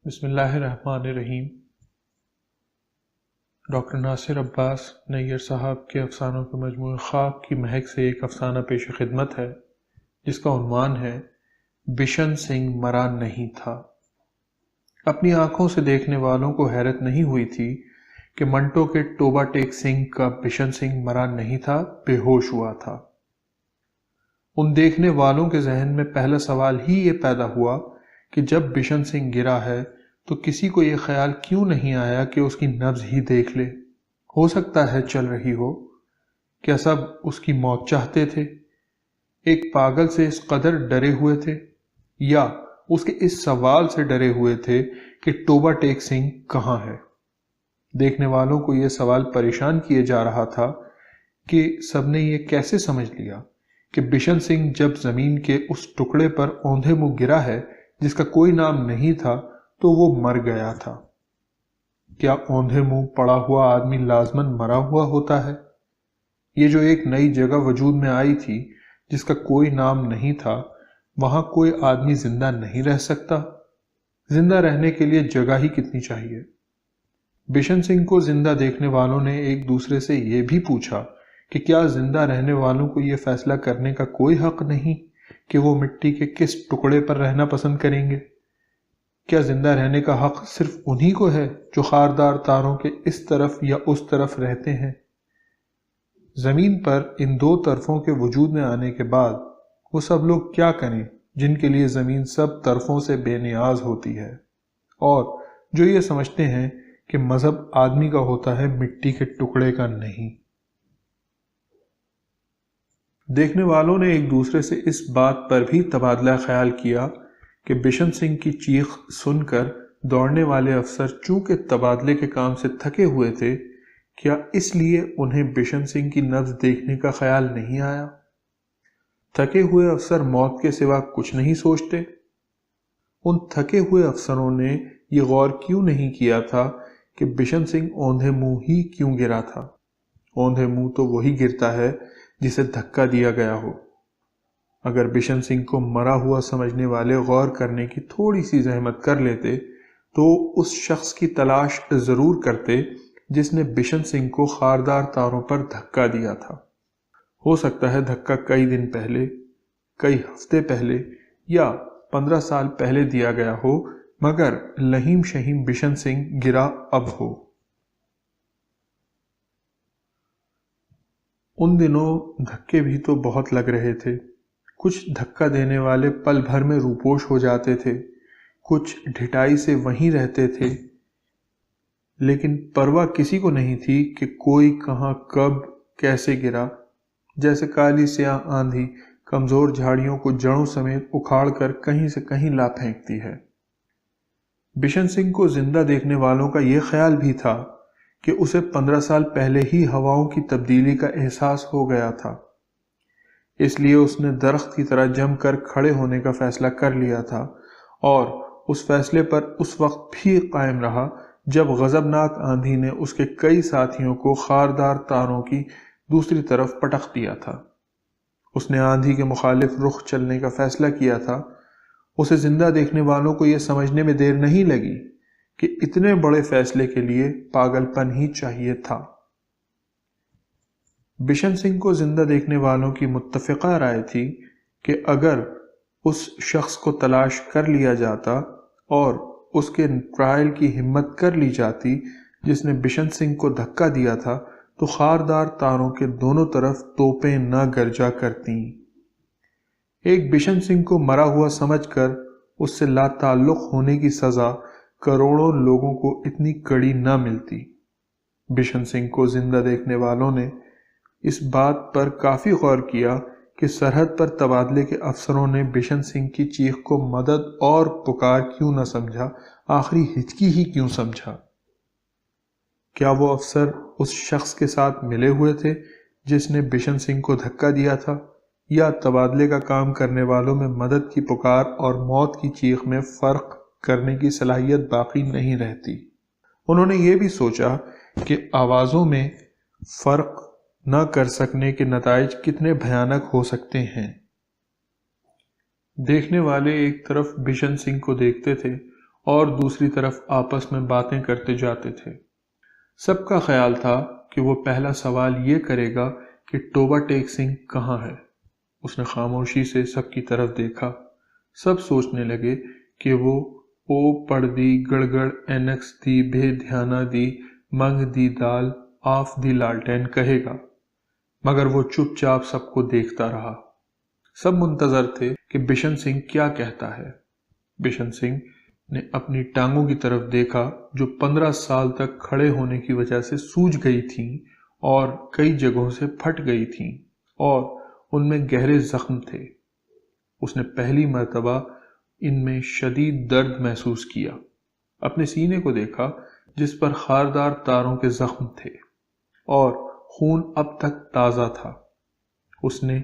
بسم اللہ الرحمن الرحیم۔ ڈاکٹر ناصر عباس نیر صاحب کے افسانوں کے مجموعہ خواب کی مہک سے ایک افسانہ پیش خدمت ہے جس کا عنوان ہے بشن سنگھ مرا نہیں تھا۔ اپنی آنکھوں سے دیکھنے والوں کو حیرت نہیں ہوئی تھی کہ منٹو کے ٹوبہ ٹیک سنگھ کا بشن سنگھ مرا نہیں تھا، بے ہوش ہوا تھا۔ ان دیکھنے والوں کے ذہن میں پہلا سوال ہی یہ پیدا ہوا کہ جب بشن سنگھ گرا ہے تو کسی کو یہ خیال کیوں نہیں آیا کہ اس کی نبض ہی دیکھ لے؟ ہو سکتا ہے چل رہی ہو۔ کیا سب اس کی موت چاہتے تھے؟ ایک پاگل سے اس قدر ڈرے ہوئے تھے، یا اس کے اس سوال سے ڈرے ہوئے تھے کہ ٹوبہ ٹیک سنگھ کہاں ہے؟ دیکھنے والوں کو یہ سوال پریشان کیے جا رہا تھا کہ سب نے یہ کیسے سمجھ لیا کہ بشن سنگھ جب زمین کے اس ٹکڑے پر اوندھے منہ گرا ہے جس کا کوئی نام نہیں تھا تو وہ مر گیا تھا۔ کیا اوندھے منہ پڑا ہوا آدمی لازماً مرا ہوا ہوتا ہے؟ یہ جو ایک نئی جگہ وجود میں آئی تھی جس کا کوئی نام نہیں تھا، وہاں کوئی آدمی زندہ نہیں رہ سکتا؟ زندہ رہنے کے لیے جگہ ہی کتنی چاہیے؟ بشن سنگھ کو زندہ دیکھنے والوں نے ایک دوسرے سے یہ بھی پوچھا کہ کیا زندہ رہنے والوں کو یہ فیصلہ کرنے کا کوئی حق نہیں کہ وہ مٹی کے کس ٹکڑے پر رہنا پسند کریں گے؟ کیا زندہ رہنے کا حق صرف انہی کو ہے جو خاردار تاروں کے اس طرف یا اس طرف رہتے ہیں؟ زمین پر ان دو طرفوں کے وجود میں آنے کے بعد وہ سب لوگ کیا کریں جن کے لیے زمین سب طرفوں سے بے نیاز ہوتی ہے، اور جو یہ سمجھتے ہیں کہ مذہب آدمی کا ہوتا ہے، مٹی کے ٹکڑے کا نہیں؟ دیکھنے والوں نے ایک دوسرے سے اس بات پر بھی تبادلہ خیال کیا کہ بشن سنگھ کی چیخ سن کر دوڑنے والے افسر چونکہ تبادلے کے کام سے تھکے ہوئے تھے، کیا اس لیے انہیں بشن سنگھ کی نبض دیکھنے کا خیال نہیں آیا؟ تھکے ہوئے افسر موت کے سوا کچھ نہیں سوچتے۔ ان تھکے ہوئے افسروں نے یہ غور کیوں نہیں کیا تھا کہ بشن سنگھ اوندھے منہ ہی کیوں گرا تھا؟ اوندھے منہ تو وہی گرتا ہے جسے دھکا دیا گیا ہو۔ اگر بشن سنگھ کو مرا ہوا سمجھنے والے غور کرنے کی تھوڑی سی زحمت کر لیتے تو اس شخص کی تلاش ضرور کرتے جس نے بشن سنگھ کو خاردار تاروں پر دھکا دیا تھا۔ ہو سکتا ہے دھکا کئی دن پہلے، کئی ہفتے پہلے یا 15 سال پہلے دیا گیا ہو، مگر لہیم شہیم بشن سنگھ گرا اب ہو۔ ان دنوں دھکے بھی تو بہت لگ رہے تھے۔ کچھ دھکا دینے والے پل بھر میں روپوش ہو جاتے تھے، کچھ ڈھٹائی سے وہیں رہتے تھے، لیکن پرواہ کسی کو نہیں تھی کہ کوئی کہاں کب کیسے گرا، جیسے کالی سیاہ آندھی کمزور جھاڑیوں کو جڑوں سمیت اکھاڑ کر کہیں سے کہیں لا پھینکتی ہے۔ بشن سنگھ کو زندہ دیکھنے والوں کا یہ خیال بھی تھا کہ اسے 15 سال پہلے ہی ہواؤں کی تبدیلی کا احساس ہو گیا تھا، اس لیے اس نے درخت کی طرح جم کر کھڑے ہونے کا فیصلہ کر لیا تھا، اور اس فیصلے پر اس وقت بھی قائم رہا جب غضبناک آندھی نے اس کے کئی ساتھیوں کو خاردار تاروں کی دوسری طرف پٹخ دیا تھا۔ اس نے آندھی کے مخالف رخ چلنے کا فیصلہ کیا تھا۔ اسے زندہ دیکھنے والوں کو یہ سمجھنے میں دیر نہیں لگی کہ اتنے بڑے فیصلے کے لیے پاگل پن ہی چاہیے تھا۔ بشن سنگھ کو زندہ دیکھنے والوں کی متفقہ رائے تھی کہ اگر اس شخص کو تلاش کر لیا جاتا اور اس کے ٹرائل کی ہمت کر لی جاتی جس نے بشن سنگھ کو دھکا دیا تھا، تو خاردار تاروں کے دونوں طرف توپیں نہ گرجا کرتیں۔ ایک بشن سنگھ کو مرا ہوا سمجھ کر اس سے لا تعلق ہونے کی سزا کروڑوں لوگوں کو اتنی کڑی نہ ملتی۔ بشن سنگھ کو زندہ دیکھنے والوں نے اس بات پر کافی غور کیا کہ سرحد پر تبادلے کے افسروں نے بشن سنگھ کی چیخ کو مدد اور پکار کیوں نہ سمجھا، آخری ہچکی ہی کیوں سمجھا؟ کیا وہ افسر اس شخص کے ساتھ ملے ہوئے تھے جس نے بشن سنگھ کو دھکا دیا تھا، یا تبادلے کا کام کرنے والوں میں مدد کی پکار اور موت کی چیخ میں فرق کرنے کی صلاحیت باقی نہیں رہتی؟ انہوں نے یہ بھی سوچا کہ آوازوں میں فرق نہ کر سکنے کے نتائج کتنے بھیانک ہو سکتے ہیں۔ دیکھنے والے ایک طرف بشن سنگھ کو دیکھتے تھے اور دوسری طرف آپس میں باتیں کرتے جاتے تھے۔ سب کا خیال تھا کہ وہ پہلا سوال یہ کرے گا کہ ٹوبہ ٹیک سنگھ کہاں ہے۔ اس نے خاموشی سے سب کی طرف دیکھا۔ سب سوچنے لگے کہ وہ او پڑھ دی گڑگڑ اینکس دی بے دھیانہ دی منگ دی دال آف دی لالٹین کہے گا، مگر وہ چپ چاپ سب کو دیکھتا رہا۔ سب منتظر تھے کہ بشن سنگھ کیا کہتا ہے۔ بشن سنگھ نے اپنی ٹانگوں کی طرف دیکھا جو 15 سال تک کھڑے ہونے کی وجہ سے سوج گئی تھیں اور کئی جگہوں سے پھٹ گئی تھیں اور ان میں گہرے زخم تھے۔ اس نے پہلی مرتبہ ان میں شدید درد محسوس کیا۔ اپنے سینے کو دیکھا جس پر خاردار تاروں کے زخم تھے اور خون اب تک تازہ تھا۔ اس نے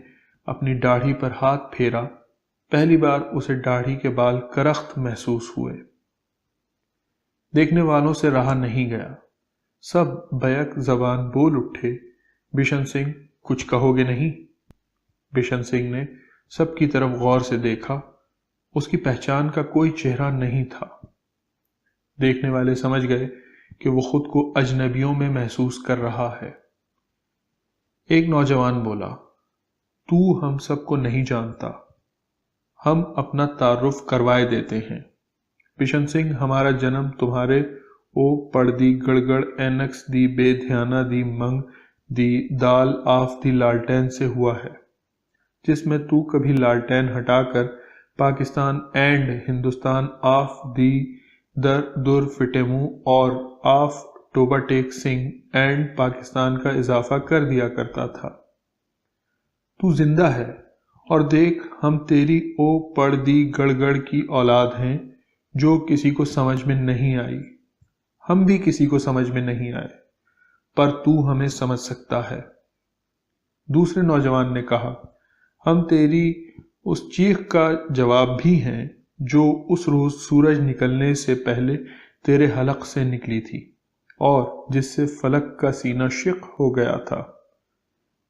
اپنی داڑھی پر ہاتھ پھیرا۔ پہلی بار اسے داڑھی کے بال کرخت محسوس ہوئے۔ دیکھنے والوں سے رہا نہیں گیا۔ سب بیک زبان بول اٹھے، بشن سنگھ کچھ کہو گے نہیں؟ بشن سنگھ نے سب کی طرف غور سے دیکھا۔ اس کی پہچان کا کوئی چہرہ نہیں تھا۔ دیکھنے والے سمجھ گئے کہ وہ خود کو اجنبیوں میں محسوس کر رہا ہے۔ ایک نوجوان بولا، تو ہم سب کو نہیں جانتا، ہم اپنا تعارف کروائے دیتے ہیں۔ بشن سنگھ، ہمارا جنم تمہارے او پڑھ دی گڑگڑ اینکس دی بے دھیانہ دی منگ دی دال آف دی لالٹین سے ہوا ہے، جس میں تو کبھی لالٹین ہٹا کر Pakistan and Hindustan of the در فٹیمو اور آف ٹوبہ ٹیک سنگھ اینڈ پاکستان کا اضافہ کر دیا کرتا تھا۔ تو زندہ ہے اور دیکھ، ہم تیری او پڑھ دی گڑگڑ کی اولاد ہیں جو کسی کو سمجھ میں نہیں آئی۔ ہم بھی کسی کو سمجھ میں نہیں آئے، پر تو ہمیں سمجھ سکتا ہے۔ دوسرے نوجوان نے کہا، ہم تیری اس چیخ کا جواب بھی ہیں جو اس روز سورج نکلنے سے پہلے تیرے حلق سے نکلی تھی اور جس سے فلک کا سینہ شق ہو گیا تھا،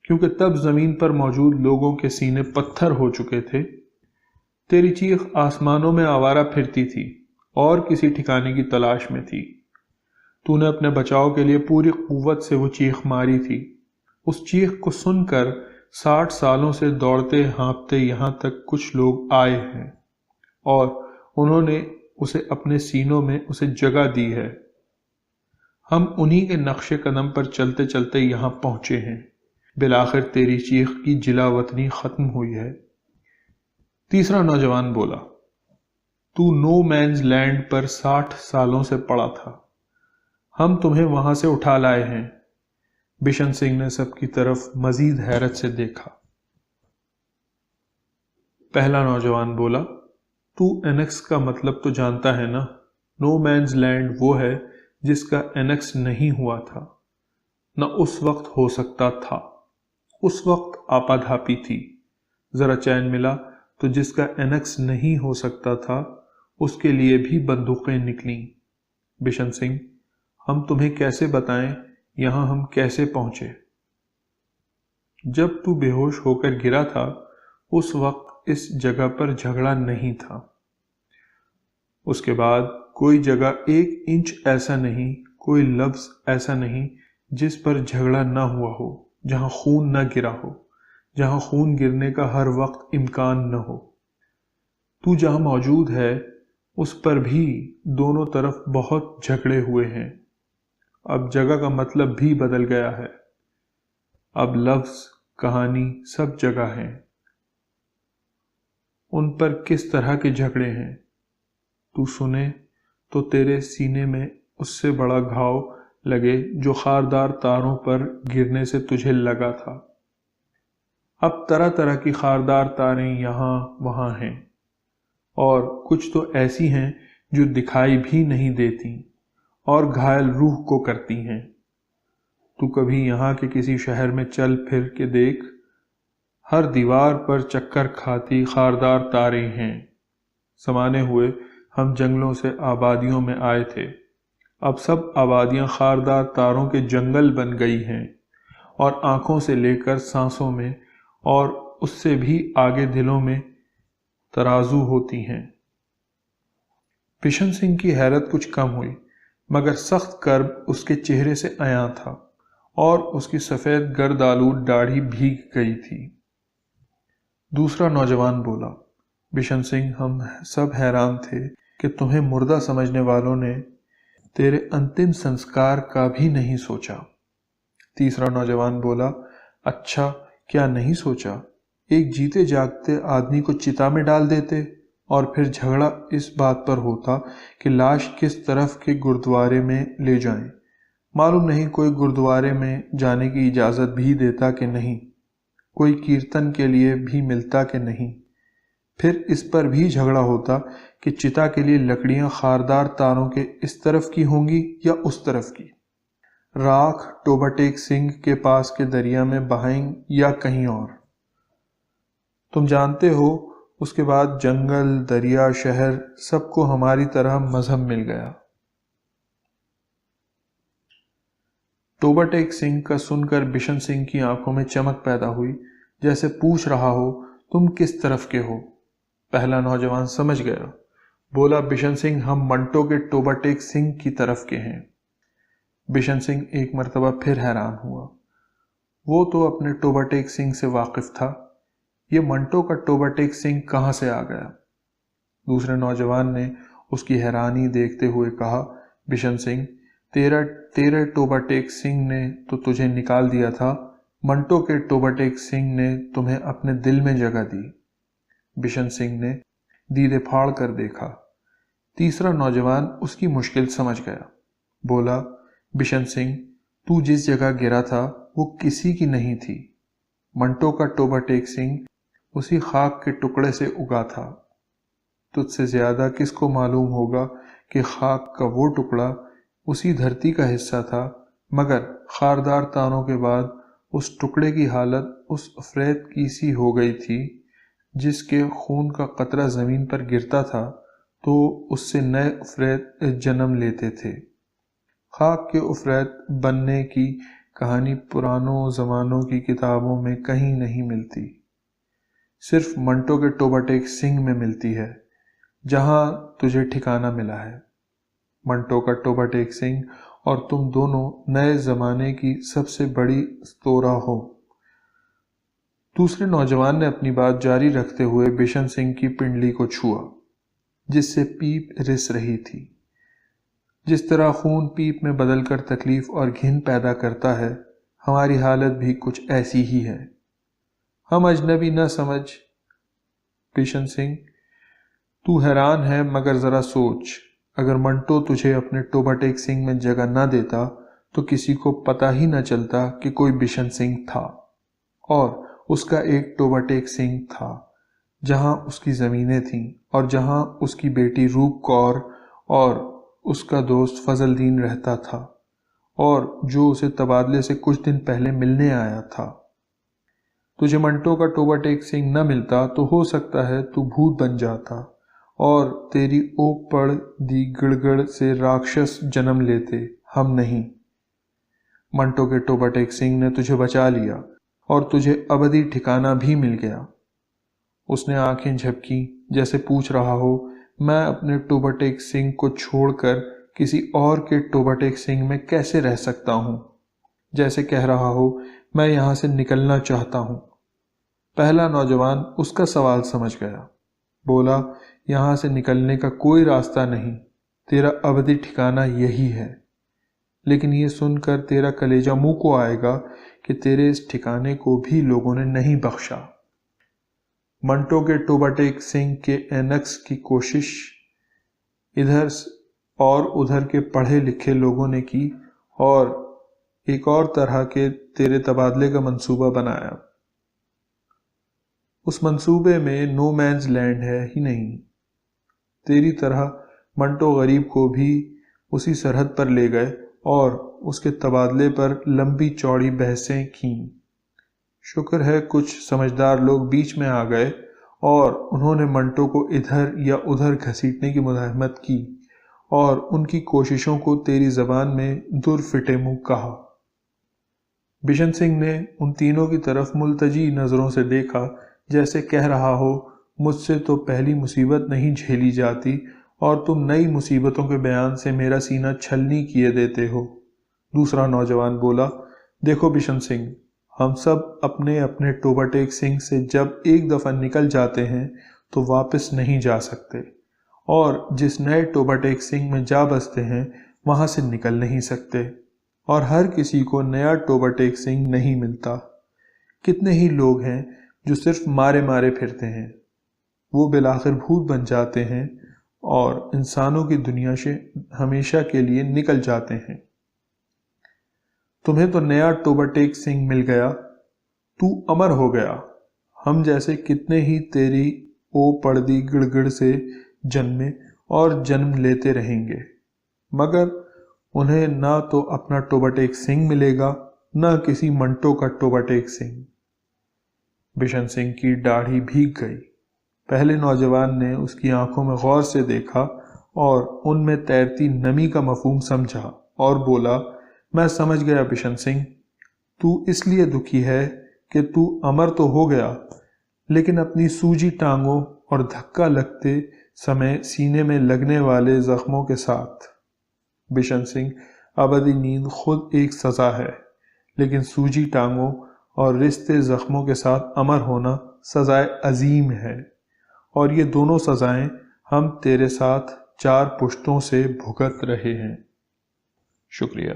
کیونکہ تب زمین پر موجود لوگوں کے سینے پتھر ہو چکے تھے۔ تیری چیخ آسمانوں میں آوارہ پھرتی تھی اور کسی ٹھکانے کی تلاش میں تھی۔ تو نے اپنے بچاؤ کے لیے پوری قوت سے وہ چیخ ماری تھی۔ اس چیخ کو سن کر 60 سالوں سے دوڑتے ہانپتے یہاں تک کچھ لوگ آئے ہیں اور انہوں نے اسے اپنے سینوں میں اسے جگہ دی ہے۔ ہم انہی کے نقش قدم پر چلتے چلتے یہاں پہنچے ہیں۔ بالآخر تیری چیخ کی جلا وطنی ختم ہوئی ہے۔ تیسرا نوجوان بولا، تو نو مینز لینڈ پر 60 سالوں سے پڑا تھا، ہم تمہیں وہاں سے اٹھا لائے ہیں۔ بشن سنگھ نے سب کی طرف مزید حیرت سے دیکھا۔ پہلا نوجوان بولا، تو اینکس کا مطلب تو جانتا ہے نا؟ نو مینز لینڈ وہ ہے جس کا اینکس نہیں ہوا تھا، نہ اس وقت ہو سکتا تھا۔ اس وقت آپا دھاپی تھی، ذرا چین ملا تو جس کا اینکس نہیں ہو سکتا تھا اس کے لیے بھی بندوقیں نکلیں۔ بشن سنگھ، ہم تمہیں کیسے بتائیں یہاں ہم کیسے پہنچے؟ جب تو بے ہوش ہو کر گرا تھا اس وقت اس جگہ پر جھگڑا نہیں تھا۔ اس کے بعد کوئی جگہ 1 انچ ایسا نہیں، کوئی لفظ ایسا نہیں جس پر جھگڑا نہ ہوا ہو، جہاں خون نہ گرا ہو، جہاں خون گرنے کا ہر وقت امکان نہ ہو۔ تو جہاں موجود ہے اس پر بھی دونوں طرف بہت جھگڑے ہوئے ہیں۔ اب جگہ کا مطلب بھی بدل گیا ہے، اب لفظ، کہانی سب جگہ ہیں۔ ان پر کس طرح کے جھگڑے ہیں تو سنے تو تیرے سینے میں اس سے بڑا گھاؤ لگے جو خاردار تاروں پر گرنے سے تجھے لگا تھا۔ اب طرح طرح کی خاردار تاریں یہاں وہاں ہیں، اور کچھ تو ایسی ہیں جو دکھائی بھی نہیں دیتی اور گھائل روح کو کرتی ہیں۔ تو کبھی یہاں کے کسی شہر میں چل پھر کے دیکھ، ہر دیوار پر چکر کھاتی خاردار تاریں ہیں۔ زمانے ہوئے ہم جنگلوں سے آبادیوں میں آئے تھے، اب سب آبادیاں خاردار تاروں کے جنگل بن گئی ہیں، اور آنکھوں سے لے کر سانسوں میں اور اس سے بھی آگے دلوں میں ترازو ہوتی ہیں۔ بشن سنگھ کی حیرت کچھ کم ہوئی، مگر سخت کرب اس کے چہرے سے عیاں تھا اور اس کی سفید گرد آلود داڑھی بھیگ گئی تھی۔ دوسرا نوجوان بولا، بشن سنگھ، ہم سب حیران تھے کہ تمہیں مردہ سمجھنے والوں نے تیرے انتم سنسکار کا بھی نہیں سوچا۔ تیسرا نوجوان بولا، اچھا کیا نہیں سوچا؟ ایک جیتے جاگتے آدمی کو چتا میں ڈال دیتے اور پھر جھگڑا اس بات پر ہوتا کہ لاش کس طرف کے گردوارے میں لے جائیں۔ معلوم نہیں کوئی گردوارے میں جانے کی اجازت بھی دیتا کہ نہیں، کوئی کیرتن کے لیے بھی ملتا کہ نہیں۔ پھر اس پر بھی جھگڑا ہوتا کہ چتا کے لیے لکڑیاں خاردار تاروں کے اس طرف کی ہوں گی یا اس طرف کی، راکھ ٹوبہ ٹیک سنگھ کے پاس کے دریا میں بہائیں یا کہیں اور۔ تم جانتے ہو اس کے بعد جنگل، دریا، شہر سب کو ہماری طرح مذہب مل گیا۔ ٹوبہ ٹیک سنگھ کا سن کر بشن سنگھ کی آنکھوں میں چمک پیدا ہوئی، جیسے پوچھ رہا ہو تم کس طرف کے ہو؟ پہلا نوجوان سمجھ گیا، بولا، بشن سنگھ، ہم منٹو کے ٹوبہ ٹیک سنگھ کی طرف کے ہیں۔ بشن سنگھ ایک مرتبہ پھر حیران ہوا، وہ تو اپنے ٹوبہ ٹیک سنگھ سے واقف تھا، یہ منٹو کا ٹوبہ ٹیک سنگھ کہاں سے آ گیا؟ دوسرے نوجوان نے اس کی حیرانی دیکھتے ہوئے کہا، بشن سنگھ، تیرے ٹوبہ ٹیک سنگھ نے تو تجھے نکال دیا تھا، منٹو کے ٹوبہ ٹیک سنگھ نے تمہیں اپنے دل میں جگہ دی۔ بشن سنگھ نے دیدے پھاڑ کر دیکھا۔ تیسرا نوجوان اس کی مشکل سمجھ گیا، بولا، بشن سنگھ، تو جس جگہ گرا تھا وہ کسی کی نہیں تھی، منٹو کا ٹوبہ ٹیک سنگھ اسی خاک کے ٹکڑے سے اگا تھا۔ تجھ سے زیادہ کس کو معلوم ہوگا کہ خاک کا وہ ٹکڑا اسی دھرتی کا حصہ تھا، مگر خاردار تانوں کے بعد اس ٹکڑے کی حالت اس افریت کی سی ہو گئی تھی جس کے خون کا قطرہ زمین پر گرتا تھا تو اس سے نئے افریت جنم لیتے تھے۔ خاک کے افریت بننے کی کہانی پرانوں زمانوں کی کتابوں میں کہیں نہیں ملتی، صرف منٹو کے ٹوبہ ٹیک سنگھ میں ملتی ہے، جہاں تجھے ٹھکانہ ملا ہے۔ منٹو کا ٹوبہ ٹیک سنگھ اور تم دونوں نئے زمانے کی سب سے بڑی استورا ہو۔ دوسرے نوجوان نے اپنی بات جاری رکھتے ہوئے بشن سنگھ کی پنڈلی کو چھوا، جس سے پیپ رس رہی تھی۔ جس طرح خون پیپ میں بدل کر تکلیف اور گھن پیدا کرتا ہے، ہماری حالت بھی کچھ ایسی ہی ہے۔ ہم اجنبی نہ سمجھ بشن سنگھ، تو حیران ہے، مگر ذرا سوچ، اگر منٹو تجھے اپنے ٹوبہ ٹیک سنگھ میں جگہ نہ دیتا تو کسی کو پتہ ہی نہ چلتا کہ کوئی بشن سنگھ تھا، اور اس کا ایک ٹوبہ ٹیک سنگھ تھا، جہاں اس کی زمینیں تھیں اور جہاں اس کی بیٹی روپ کور اور اس کا دوست فضل دین رہتا تھا، اور جو اسے تبادلے سے کچھ دن پہلے ملنے آیا تھا۔ تجھے منٹو کا ٹوبہ ٹیک سنگھ نہ ملتا تو ہو سکتا ہے تو بھوت بن جاتا اور تیری اوپ پڑ دی گڑگڑ سے راکشس جنم لیتے، ہم نہیں۔ منٹو کے ٹوبہ ٹیک سنگھ نے تجھے بچا لیا اور تجھے ابدی ٹھکانہ بھی مل گیا۔ اس نے آنکھیں جھپکی، جیسے پوچھ رہا ہو، میں اپنے ٹوبہ ٹیک سنگھ کو چھوڑ کر کسی اور کے ٹوبہ ٹیک سنگھ میں کیسے رہ سکتا ہوں؟ جیسے کہہ رہا ہو، میں یہاں سے نکلنا چاہتا ہوں۔ پہلا نوجوان اس کا سوال سمجھ گیا، بولا، یہاں سے نکلنے کا کوئی راستہ نہیں، تیرا ابدی ٹھکانہ یہی ہے۔ لیکن یہ سن کر تیرا کلیجہ منہ کو آئے گا کہ تیرے اس ٹھکانے کو بھی لوگوں نے نہیں بخشا۔ منٹو کے ٹوبہ ٹیک سنگھ کے اینکس کی کوشش ادھر اور ادھر کے پڑھے لکھے لوگوں نے کی اور ایک اور طرح کے تیرے تبادلے کا منصوبہ بنایا۔ اس منصوبے میں نو مینز لینڈ ہے ہی نہیں۔ تیری طرح منٹو غریب کو بھی اسی سرحد پر لے گئے اور اس کے تبادلے پر لمبی چوڑی بحثیں کیں۔ شکر ہے کچھ سمجھدار لوگ بیچ میں آ گئے اور انہوں نے منٹو کو ادھر یا ادھر گھسیٹنے کی مزاحمت کی اور ان کی کوششوں کو تیری زبان میں در فٹے منہ کہا۔ بشن سنگھ نے ان تینوں کی طرف ملتجی نظروں سے دیکھا، جیسے کہہ رہا ہو، مجھ سے تو پہلی مصیبت نہیں جھیلی جاتی اور تم نئی مصیبتوں کے بیان سے میرا سینہ چھلنی کیے دیتے ہو۔ دوسرا نوجوان بولا، دیکھو بشن سنگھ، ہم سب اپنے اپنے ٹوبہ ٹیک سنگھ سے جب ایک دفعہ نکل جاتے ہیں تو واپس نہیں جا سکتے، اور جس نئے ٹوبہ ٹیک سنگھ میں جا بستے ہیں وہاں سے نکل نہیں سکتے، اور ہر کسی کو نیا ٹوبہ ٹیک سنگھ نہیں ملتا۔ کتنے ہی لوگ ہیں جو صرف مارے مارے پھرتے ہیں، وہ بالآخر بھوت بن جاتے ہیں اور انسانوں کی دنیا سے ہمیشہ کے لیے نکل جاتے ہیں۔ تمہیں تو نیا ٹوبہ ٹیک سنگھ مل گیا، تو امر ہو گیا۔ ہم جیسے کتنے ہی تیری او پردی گڑ گڑ سے جنمے اور جنم لیتے رہیں گے، مگر انہیں نہ تو اپنا ٹوبہ ٹیک سنگھ ملے گا، نہ کسی منٹو کا ٹوبہ ٹیک سنگھ۔ بشن سنگھ کی داڑھی بھیگ گئی۔ پہلے نوجوان نے اس کی آنکھوں میں غور سے دیکھا اور ان میں تیرتی نمی کا مفہوم سمجھا اور بولا، میں سمجھ گیا بشن سنگھ، تو اس لیے دکھی ہے کہ تو امر تو ہو گیا، لیکن اپنی سوجی ٹانگوں اور دھکا لگتے سمے سینے میں لگنے والے زخموں کے ساتھ۔ بشن سنگھ، ابدی نیند خود ایک سزا ہے، لیکن سوجی ٹانگوں اور رشتے زخموں کے ساتھ امر ہونا سزائے عظیم ہے، اور یہ دونوں سزائیں ہم تیرے ساتھ 4 پشتوں سے بھگت رہے ہیں۔ شکریہ۔